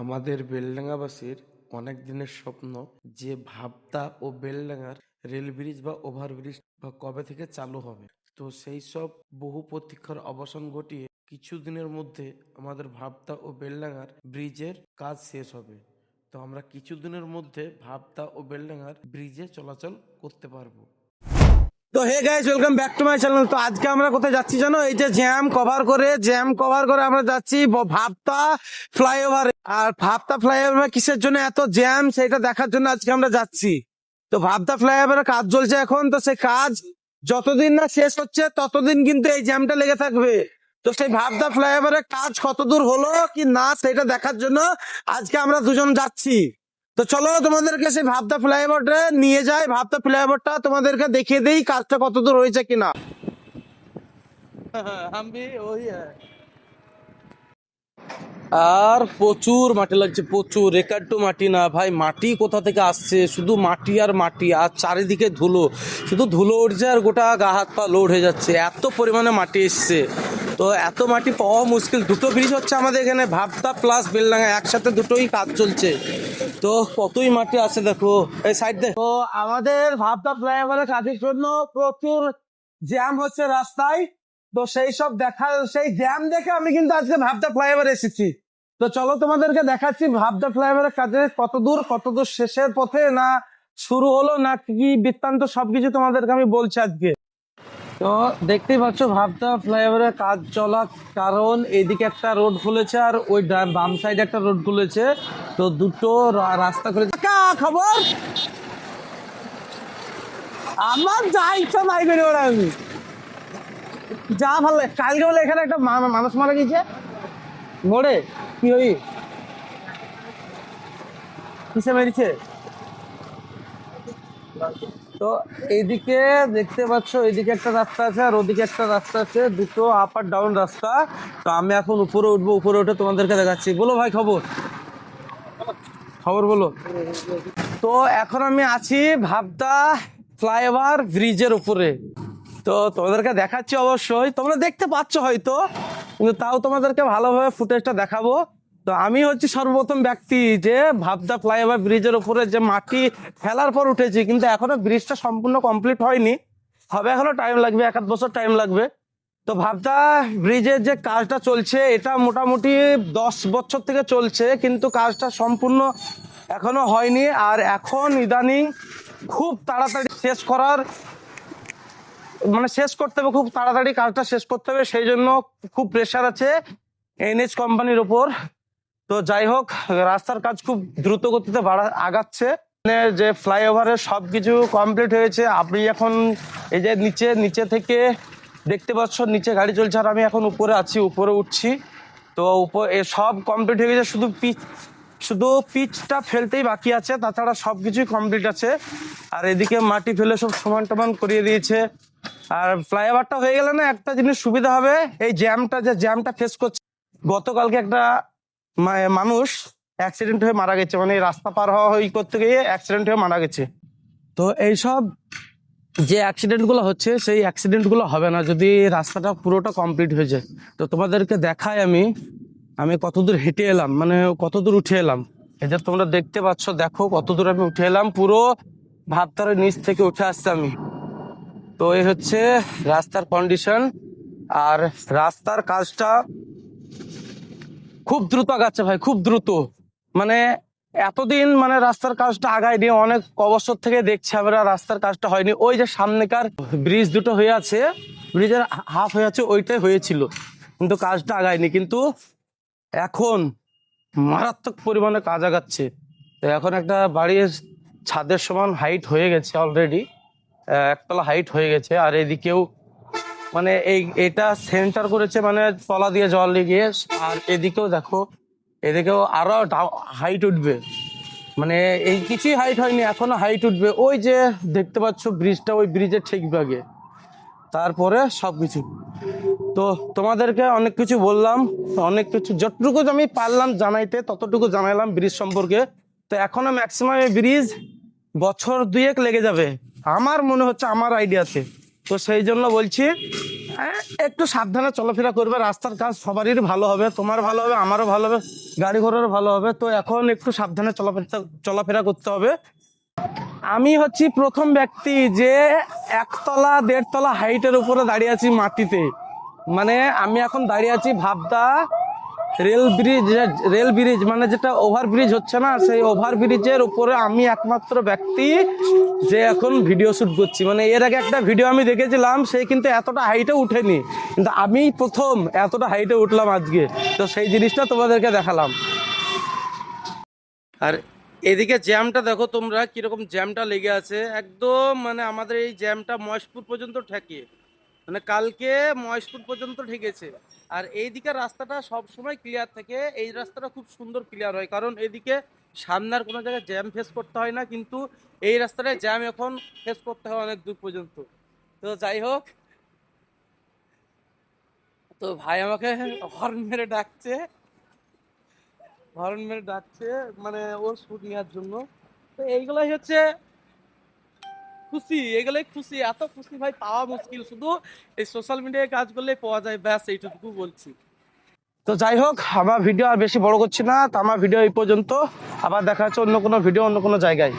আমাদের বেলডাঙ্গাবাসীর অনেক দিনের স্বপ্ন যে ভাবতা ও বেলডাঙ্গার রেল ব্রিজ বা ওভারব্রিজ বা কবে থেকে চালু হবে। তো সেই সব বহু প্রতীক্ষার অবসান ঘটিয়ে কিছুদিনের মধ্যে আমাদের ভাবতা ও বেলডাঙ্গার ব্রিজের কাজ শেষ হবে। তো আমরা কিছুদিনের মধ্যে ভাবতা ও বেলডাঙ্গার ব্রিজে চলাচল করতে পারবো। তো hey guys, welcome back to my channel. তো আজকে আমরা কোথায় যাচ্ছি জানো? এই যে জ্যাম কভার করে আমরা যাচ্ছি ভাবতা ফ্লাইওভার। আর ভাবতা ফ্লাইওভার কিসের জন্য এত জ্যাম সেটা দেখার জন্য আজকে আমরা যাচ্ছি। তো ভাবতা ফ্লাইওভারের কাজ চলছে এখন। তো সেই কাজ যতদিন না শেষ হচ্ছে ততদিন কিন্তু এই জ্যামটা লেগে থাকবে। তো সেই ভাবতা ফ্লাইওভারের কাজ কতদূর হলো কি না সেটা দেখার জন্য আজকে আমরা দুজন যাচ্ছি। তো চলো তোমাদেরকে সেই ভাবতা ফ্লাইওভারটা নিয়ে যাই, ভাবতা ফ্লাইওভারটা তোমাদেরকে দেখিয়ে দেই কাজটা কতদূর হয়েছে কিনা। আমি ওই আর প্রচুর মাটি লাগছে, প্রচুর রেকার্ড মাটি না ভাই, মাটি কোথা থেকে আসছে, শুধু মাটি আর মাটি, আর চারিদিকে ধুলো, শুধু ধুলো উঠছে আর গোটা গা হাত পা লোড হয়ে যাচ্ছে, এত পরিমাণে মাটি এসছে। তো এত মাটি পাওয়া মুশকিল। দুটো ব্রিজ হচ্ছে আমাদের এখানে, ভাবতা প্লাস বেলডাঙ্গা একসাথে দুটোই কাজ চলছে। তো কতই মাটি আছে দেখো এই সাইড দিয়ে। তো আমাদের ভাবতা ফ্লাইওভারের কাজের জন্য প্রচুর জ্যাম হচ্ছে রাস্তায়। তো সেই জ্যাম দেখে আমি কিন্তু আজকে ভাবতা ফ্লাইওভার এসেছি। তো চলো তোমাদেরকে দেখাচ্ছি ভাবতা ফ্লাইওভারের কাজে কতদূর শেষের পথে না শুরু হলো না কি বৃত্তান্ত, সবকিছু তোমাদেরকে আমি বলছি আজকে। তো দেখতেই পাচ্ছ ভাবতা ফ্লাইওভারের কাজ চলা, কারণ এইদিকে একটা রোড খুলেছে আর ওই বাম সাইডে একটা রোড খুলেছে। তো দুটো রাস্তা খুলেছে। খবর আমার যা ইচ্ছা তাই করে ওরা, আমি যা ভালো লাগে। কালকে বলে এখানে একটা মানুষ মারা গেছে মোড়ে, কি হই কিসে মেরেছে। তো এইদিকে দেখতে পাচ্ছ, এইদিকে একটা রাস্তা আছে আর ওদিকে একটা রাস্তা আছে, দুটো আপ আর ডাউন রাস্তা। তো আমি এখন উপরে উঠবো, উপরে উঠে তোমাদেরকে দেখাচ্ছি। বলো ভাই, খবর খবর বলো। তো এখন আমি আছি ভাবতা ফ্লাইওভার ব্রিজের উপরে। তো তোমাদেরকে দেখাচ্ছি, অবশ্যই তোমরা দেখতে পাচ্ছ হয়তো, কিন্তু তাও তোমাদেরকে ভালোভাবে ফুটেজটা দেখাবো। তো আমি হচ্ছে সর্বপ্রথম ব্যক্তি যে ভাবতা ফ্লাইওভার ব্রিজের উপরে যে মাটি ফেলার পর উঠেছি, কিন্তু এখনো ব্রিজটা সম্পূর্ণ কমপ্লিট হয়নি, হবে এখনো টাইম লাগবে, 1-1 বছর টাইম লাগবে। তো ভাবতা ব্রিজের যে কাজটা চলছে এটা মোটামুটি 10 বছর থেকে চলছে, কিন্তু কাজটা সম্পূর্ণ এখনো হয়নি। আর এখন ইদানিং খুব তাড়াতাড়ি শেষ করতে হবে, খুব তাড়াতাড়ি কাজটা শেষ করতে হবে, সেই জন্য খুব প্রেশার আছে এনএইচ কোম্পানির উপর। তো যাই হোক, রাস্তার কাজ খুব দ্রুত গতিতে আগাচ্ছে। যে ফ্লাইওভারের সবকিছু কমপ্লিট হয়েছে। আপনি এখন এই যে নিচে থেকে দেখতে পাচ্ছ, নিচে গাড়ি চলছে আর আমি এখন উপরে আছি, উপরে উঠছি। তো সব কমপ্লিট হয়ে গেছে, শুধু পিচটা ফেলতেই বাকি আছে, তাছাড়া সবকিছুই কমপ্লিট আছে। আর এদিকে মাটি ফেলে সব সমান টমান করিয়ে দিয়েছে। আর ফ্লাইওভারটা হয়ে গেলে না একটা জিনিস সুবিধা হবে, এই জ্যামটা ফেস করছে। গতকালকে একটা মানুষ অ্যাক্সিডেন্ট হয়ে মারা গেছে, মানে রাস্তা পার হওয়া করতে গিয়ে অ্যাক্সিডেন্ট হয়ে মারা গেছে। তো এইসব যে অ্যাক্সিডেন্ট গুলো হচ্ছে, সেই অ্যাক্সিডেন্ট গুলো হবে না যদি রাস্তাটা পুরোটা কমপ্লিট হয়ে যায়। তো তোমাদেরকে দেখাই আমি কতদূর হেঁটে এলাম, মানে কতদূর উঠে এলাম। এই যে তোমরা দেখতে পাচ্ছ, দেখো কতদূর আমি উঠে এলাম, পুরো ভাবতার নিচ থেকে উঠে আসছে আমি। তো এই হচ্ছে রাস্তার কন্ডিশন। আর রাস্তার কাজটা খুব দ্রুত আগাচ্ছে ভাই, খুব দ্রুত। মানে এতদিন মানে রাস্তার কাজটা আগায়নি, অনেক বছর থেকে দেখছি আমরা রাস্তার কাজটা হয়নি। ওই যে সামনেকার ব্রিজ দুটো হয়ে আছে, ব্রিজের হাফ হয়ে আছে, ওইটাই হয়েছিল, কিন্তু কাজটা আগায়নি। কিন্তু এখন মারাত্মক পরিমাণে কাজ আগাচ্ছে। তো এখন একটা বাড়ির ছাদের সমান হাইট হয়ে গেছে অলরেডি, একতলা হাইট হয়ে গেছে। আর এদিকেও মানে এটা সেন্টার করেছে, মানে তলা দিয়ে জল গিয়ে। আর এদিকেও দেখো, এদিকেও আরো হাইট উঠবে, মানে এই কিছুই হাইট হয়নি, এখনো হাইট উঠবে। ওই যে দেখতে পাচ্ছ ব্রিজটা, ওই ব্রিজের ঠিক ভাগে, তারপরে সবকিছু। তো তোমাদেরকে অনেক কিছু বললাম, অনেক কিছু যতটুকু আমি পারলাম জানাইতে ততটুকু জানাইলাম ব্রিজ সম্পর্কে। তো এখনো ম্যাক্সিমাম এই ব্রিজ বছর 2-1 লেগে যাবে আমার মনে হচ্ছে, আমার আইডিয়াতে। তো সেই জন্য বলছি, একটু সাবধানে চলাফেরা করবে, রাস্তার কাজ সবারই ভালো হবে, তোমার ভালো হবে, আমারও ভালো হবে, গাড়ি ঘোড়ারও ভালো হবে। তো এখন একটু সাবধানে চলাফেরা করতে হবে। আমি হচ্ছি প্রথম ব্যক্তি যে 1 তলা 1.5 তলা হাইটের উপরে দাঁড়িয়ে আছি মাটিতে। মানে আমি এখন দাঁড়িয়ে আছি ভাবদা রেল ব্রিজ মানে যেটা ওভারব্রিজ হচ্ছে না, সেই ওভারব্রিজের উপরে আমি একমাত্র ব্যক্তি যে এখন ভিডিও শুট করছি। মানে এর আগে একটা ভিডিও আমি দেখেছিলাম, সে কিন্তু এতটা হাইটে উঠেনি, কিন্তু আমি প্রথম এতটা হাইটে উঠলাম আজকে। তো সেই জিনিসটা তোমাদেরকে দেখালাম। আর এদিকে জ্যামটা দেখো তোমরা, কিরকম জ্যামটা লেগে আছে একদম। মানে আমাদের এই জ্যামটা মহেশপুর পর্যন্ত ঠেকে, মানে কালকে মহেশপুর পর্যন্ত ঠেকেছে। আর এইদিকে রাস্তাটা সব সময় ক্লিয়ার থাকে, এই রাস্তাটা খুব সুন্দর ক্লিয়ার হয়, কারণ এদিকে সামনে আর কোনো জায়গায় জ্যাম ফেস করতে হয় না, কিন্তু এই রাস্তাটায় জ্যাম এখন ফেস করতে হয় অনেক দূর পর্যন্ত। তো যাই হোক, তো ভাই আমাকে হর্ন মেরে ডাকছে মানে ওর শুট নেওয়ার জন্য। তো এইগুলাই হচ্ছে খুশি, এগুলোই খুশি। এত খুশি ভাই পাওয়া মুশকিল, শুধু এই সোশ্যাল মিডিয়ায় কাজ করলেই পাওয়া যায়, ব্যাস এইটুকু বলছি। তো যাই হোক, আমার ভিডিও আর বেশি বড় করছি না, তো আমার ভিডিও এই পর্যন্ত। আবার দেখা হচ্ছে অন্য কোনো ভিডিও অন্য কোনো জায়গায়।